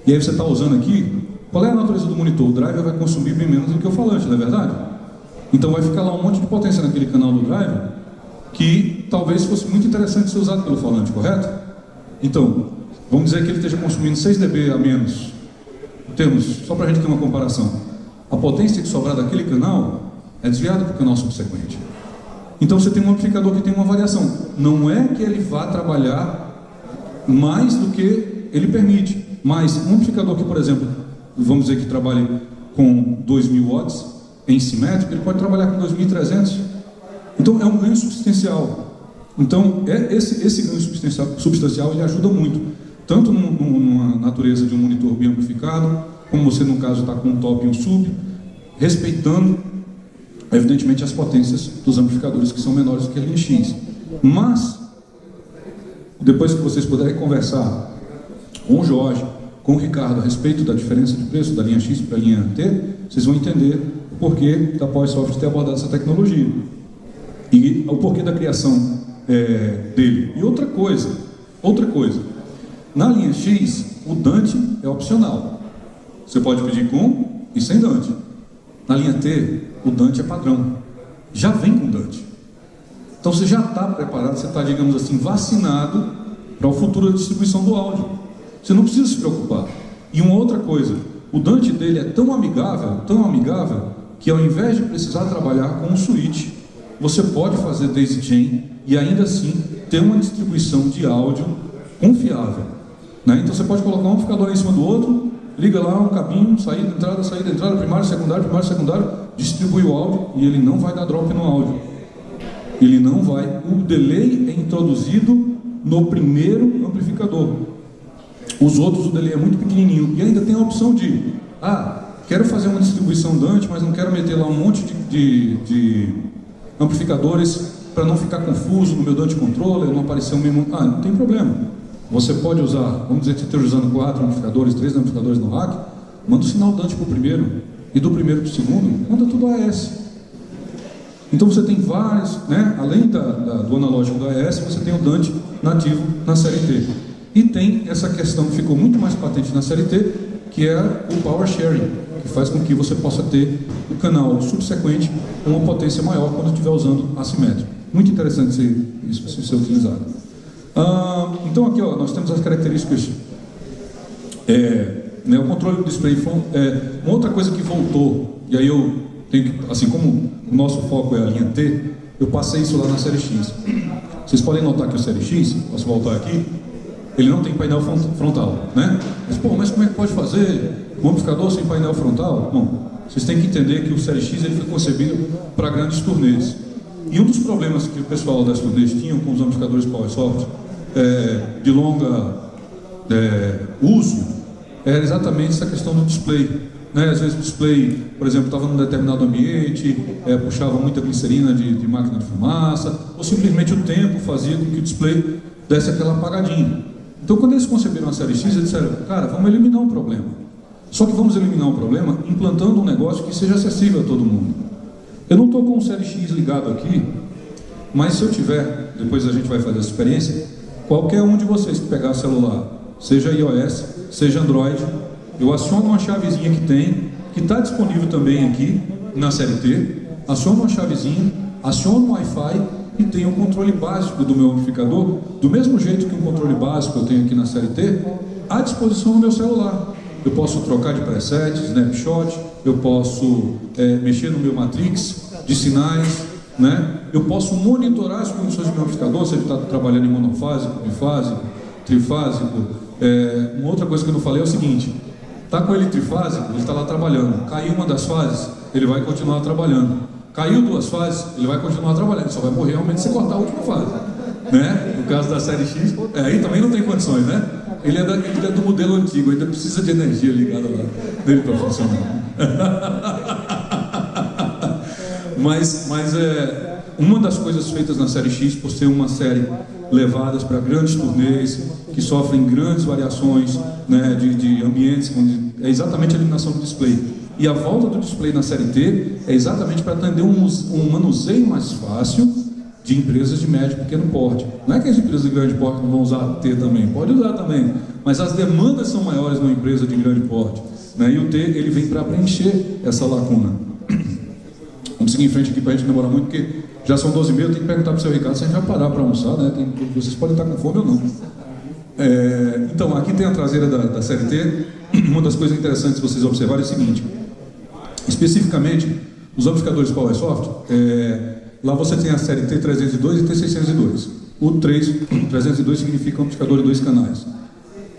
E aí você está usando aqui, qual é a natureza do monitor? O driver vai consumir bem menos do que o falante, não é verdade? Então vai ficar lá um monte de potência naquele canal do driver, que talvez fosse muito interessante ser usado pelo falante, correto? Então, vamos dizer que ele esteja consumindo 6 dB a menos. Só para a gente ter uma comparação. A potência que sobrar daquele canal é desviada para o canal subsequente. Então você tem um amplificador que tem uma variação. Não é que ele vá trabalhar mais do que ele permite, mas um amplificador que, por exemplo, vamos dizer que trabalhe com 2.000 watts em simétrico, ele pode trabalhar com 2.300. Então é um ganho substancial. Então esse ganho substancial ele ajuda muito, tanto numa natureza de um monitor bem amplificado, como você no caso está com um top e um sub, respeitando evidentemente as potências dos amplificadores que são menores do que a linha X. Mas depois que vocês puderem conversar com o Jorge, com o Ricardo a respeito da diferença de preço da linha X para a linha T, vocês vão entender o porquê da PowerSoft ter abordado essa tecnologia e o porquê da criação dele. E outra coisa, na linha X o Dante é opcional, você pode pedir com e sem Dante. Na linha T o Dante é padrão, já vem com Dante. Então você já está preparado, você está, digamos assim, vacinado para o futuro da distribuição do áudio. Você não precisa se preocupar. E uma outra coisa, o Dante dele é tão amigável, que ao invés de precisar trabalhar com um switch, você pode fazer daisy chain e ainda assim ter uma distribuição de áudio confiável, né? Então você pode colocar um amplificador em cima do outro, liga lá um cabinho, saída, entrada, primário, secundário, distribui o áudio e ele não vai dar drop no áudio. Ele não vai. O delay é introduzido no primeiro amplificador. Os outros, o delay é muito pequenininho. E ainda tem a opção de, quero fazer uma distribuição Dante, mas não quero meter lá um monte de amplificadores para não ficar confuso no meu Dante Controller, não aparecer o mesmo... não tem problema. Você pode usar, vamos dizer que você esteja usando 4 amplificadores, 3 amplificadores no rack, manda o sinal Dante para o primeiro, e do primeiro para o segundo, manda tudo AES. Então você tem vários, né? Além do analógico do AES, você tem o Dante nativo na série T. E tem essa questão que ficou muito mais patente na série T, que é o Power Sharing, que faz com que você possa ter o canal subsequente com uma potência maior quando estiver usando assimétrico. Muito interessante isso ser utilizado. Então aqui nós temos as características, o controle do display. Uma outra coisa que voltou, e aí eu tenho que, assim como o nosso foco é a linha T, eu passei isso lá na série X. Vocês podem notar que o série X, posso voltar aqui, ele não tem painel frontal, né? Mas como é que pode fazer um amplificador sem painel frontal? Bom, vocês têm que entender que o série X ele foi concebido para grandes turnês. E um dos problemas que o pessoal das turnês tinham com os amplificadores PowerSoft de longa uso era exatamente essa questão do display, né? Às vezes o display, por exemplo, estava num determinado ambiente, puxava muita glicerina de máquina de fumaça, ou simplesmente o tempo fazia com que o display desse aquela apagadinha. Então quando eles conceberam a série X, eles disseram, cara, vamos eliminar um problema. Só que vamos eliminar um problema implantando um negócio que seja acessível a todo mundo. Eu não estou com o série X ligado aqui, mas se eu tiver, depois a gente vai fazer essa experiência, qualquer um de vocês que pegar celular, seja iOS, seja Android, eu aciono uma chavezinha que está disponível também aqui na série T, aciono uma chavezinha, aciono o Wi-Fi e tenho um controle básico do meu amplificador, do mesmo jeito que um controle básico eu tenho aqui na série T, à disposição no meu celular. Eu posso trocar de preset, snapshot, eu posso mexer no meu matrix de sinais, né? Eu posso monitorar as condições do meu amplificador, se ele está trabalhando em monofásico, bifásico, trifásico. Uma outra coisa que eu não falei é o seguinte, está com ele trifásico, ele está lá trabalhando, caiu uma das fases, ele vai continuar trabalhando. Caiu 2 fases, ele vai continuar trabalhando, só vai morrer realmente se cortar a última fase, né? No caso da série X, aí também não tem condições, né? Ele é do modelo antigo, ainda precisa de energia ligada lá nele para funcionar. mas uma das coisas feitas na série X, por ser uma série levadas para grandes turnês, que sofrem grandes variações, né, de ambientes, onde é exatamente a eliminação do display. E a volta do display na série T é exatamente para atender um manuseio mais fácil de empresas de médio e pequeno porte. Não é que as empresas de grande porte não vão usar T também, pode usar também, mas as demandas são maiores numa empresa de grande porte, né? E o T ele vem para preencher essa lacuna. Vamos seguir em frente aqui para a gente não demorar muito, porque já são 12h30, eu tenho que perguntar para o seu Ricardo se a gente vai parar para almoçar, né? Vocês podem estar com fome ou não. Então, aqui tem a traseira da série T. Uma das coisas interessantes de vocês observarem é o seguinte: especificamente, os amplificadores PowerSoft, lá você tem a série T302 e T602. O 302 significa amplificador de 2 canais.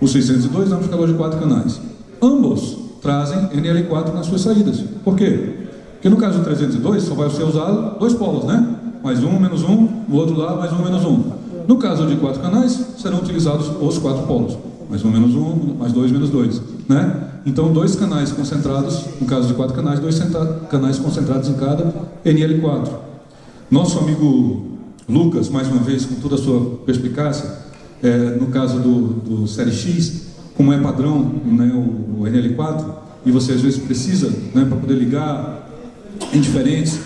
O 602 é um amplificador de 4 canais. Ambos trazem NL4 nas suas saídas. Por quê? Porque no caso do 302 só vai ser usado 2 polos, né? Mais um, menos um, o outro lá, mais um, menos um. No caso de 4 canais, serão utilizados os 4 polos. Mais um, menos um, mais 2, menos 2, né? Então, 2 canais concentrados, no caso de 4 canais, 2 canais concentrados em cada NL4. Nosso amigo Lucas, mais uma vez, com toda a sua perspicácia, no caso do Série X, como é padrão, né, o NL4, e você às vezes precisa, né, para poder ligar em diferentes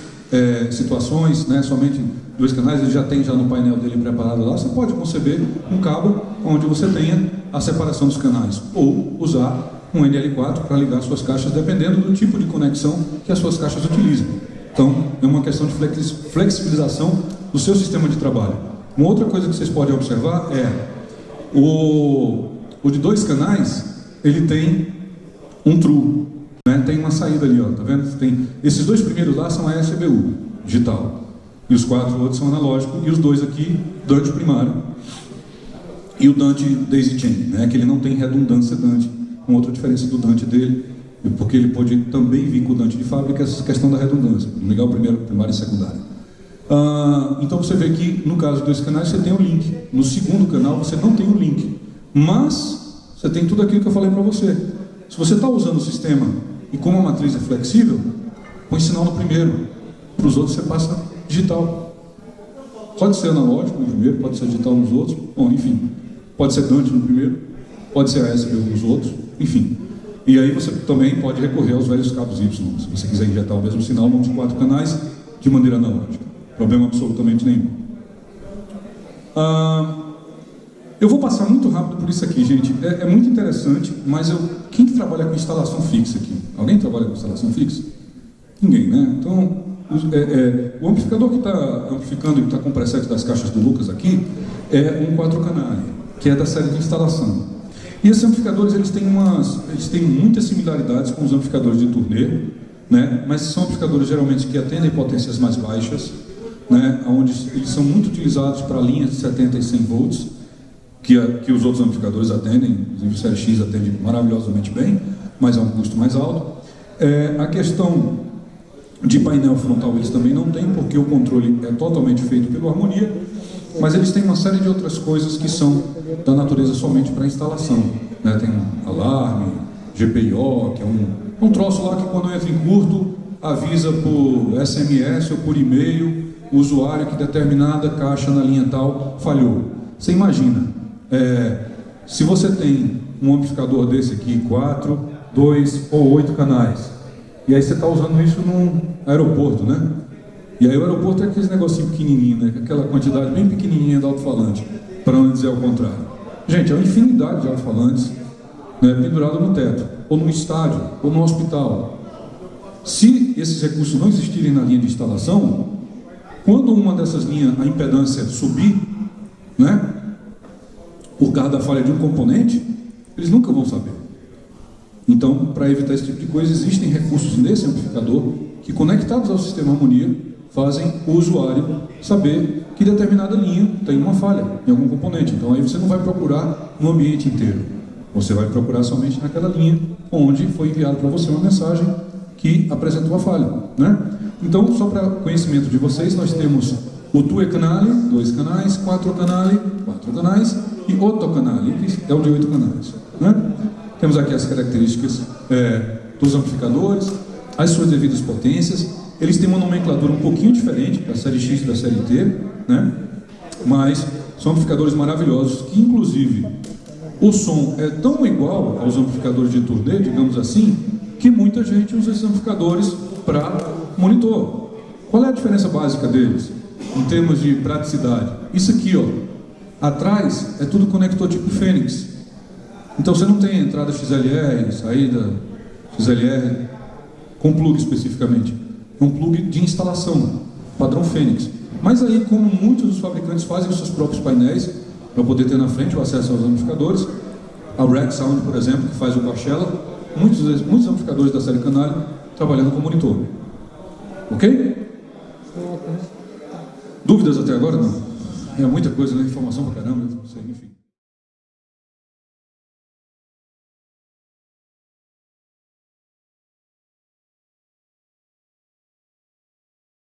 situações, né, somente 2 canais, ele já tem no painel dele preparado lá, você pode conceber um cabo onde você tenha a separação dos canais, ou usar um NL4 para ligar suas caixas, dependendo do tipo de conexão que as suas caixas utilizam. Então, é uma questão de flexibilização do seu sistema de trabalho. Uma outra coisa que vocês podem observar é o de 2 canais, ele tem um true, né? Tem uma saída ali, ó, tá vendo? Tem, esses 2 primeiros lá são ASBU, digital, e os 4 outros são analógicos, e os 2 aqui, Dante primário, e o Dante Daisy Chain, né? Que ele não tem redundância Dante, uma outra diferença do Dante dele, porque ele pode também vir com o Dante de fábrica, essa questão da redundância, ligar o primário e secundário. Então você vê que no caso dos 2 canais você tem o link, no segundo canal você não tem o link, mas você tem tudo aquilo que eu falei para você. Se você está usando o sistema e como a matriz é flexível, põe sinal no primeiro, para os outros você passa digital. Pode ser analógico no primeiro, pode ser digital nos outros, bom, enfim, pode ser Dante no primeiro, pode ser ASBU nos outros, enfim. E aí você também pode recorrer aos velhos cabos Y, se você quiser injetar o mesmo sinal num de 4 canais de maneira analógica. Problema absolutamente nenhum. Eu vou passar muito rápido por isso aqui, gente. É muito interessante, mas quem que trabalha com instalação fixa aqui? Alguém trabalha com instalação fixa? Ninguém, né? Então, o amplificador que está amplificando e que está com o preset das caixas do Lucas aqui é um 4 canais, que é da série de instalação. E esses amplificadores eles têm muitas similaridades com os amplificadores de turnê, né? Mas são amplificadores geralmente que atendem potências mais baixas, né? Onde eles são muito utilizados para linhas de 70 e 100 volts, que os outros amplificadores atendem, inclusive o Série X atende maravilhosamente bem, mas é um custo mais alto. A questão de painel frontal eles também não têm, porque o controle é totalmente feito pelo Harmonia, mas eles têm uma série de outras coisas que são da natureza somente para instalação, né? Tem um alarme, GPIO, que é um troço lá que quando entra em curto, avisa por SMS ou por e-mail o usuário que determinada caixa na linha tal falhou. Você imagina, se você tem um amplificador desse aqui, 4, 2 ou 8 canais, e aí você está usando isso num aeroporto, né? E aí o aeroporto é aquele negocinho pequenininho, né? Aquela quantidade bem pequenininha de alto-falante, para não dizer ao contrário. Gente, é uma infinidade de alto-falantes, né, pendurado no teto, ou no estádio, ou no hospital. Se esses recursos não existirem na linha de instalação, quando uma dessas linhas, a impedância subir, né, por causa da falha de um componente, eles nunca vão saber. Então, para evitar esse tipo de coisa, existem recursos nesse amplificador que, conectados ao sistema Harmonia, fazem o usuário saber que determinada linha tem uma falha em algum componente. Então, aí você não vai procurar no ambiente inteiro. Você vai procurar somente naquela linha onde foi enviado para você uma mensagem que apresentou a falha, né? Então, só para conhecimento de vocês, nós temos o 2 canali, 2 canais, 4 canali, 4 canais, e 8 canali, que é o de 8 canais, né? Temos aqui as características dos amplificadores, as suas devidas potências. Eles têm uma nomenclatura um pouquinho diferente da série X e da série T, né? Mas São amplificadores maravilhosos, que inclusive o som é tão igual aos amplificadores de turnê, digamos assim, que muita gente usa esses amplificadores para monitor. Qual é a diferença básica deles, em termos de praticidade? Isso aqui, ó, atrás é tudo conector tipo Fênix. Então você não tem entrada XLR, saída XLR, com plug especificamente. É um plug de instalação, padrão Fênix. Mas aí, como muitos dos fabricantes fazem os seus próprios painéis, para poder ter na frente o acesso aos amplificadores, a Rack Sound, por exemplo, que faz o Coachella, muitos amplificadores da série Canalha trabalhando com monitor. Ok? Dúvidas até agora? Não. É muita coisa, né? Informação pra caramba, não sei, enfim.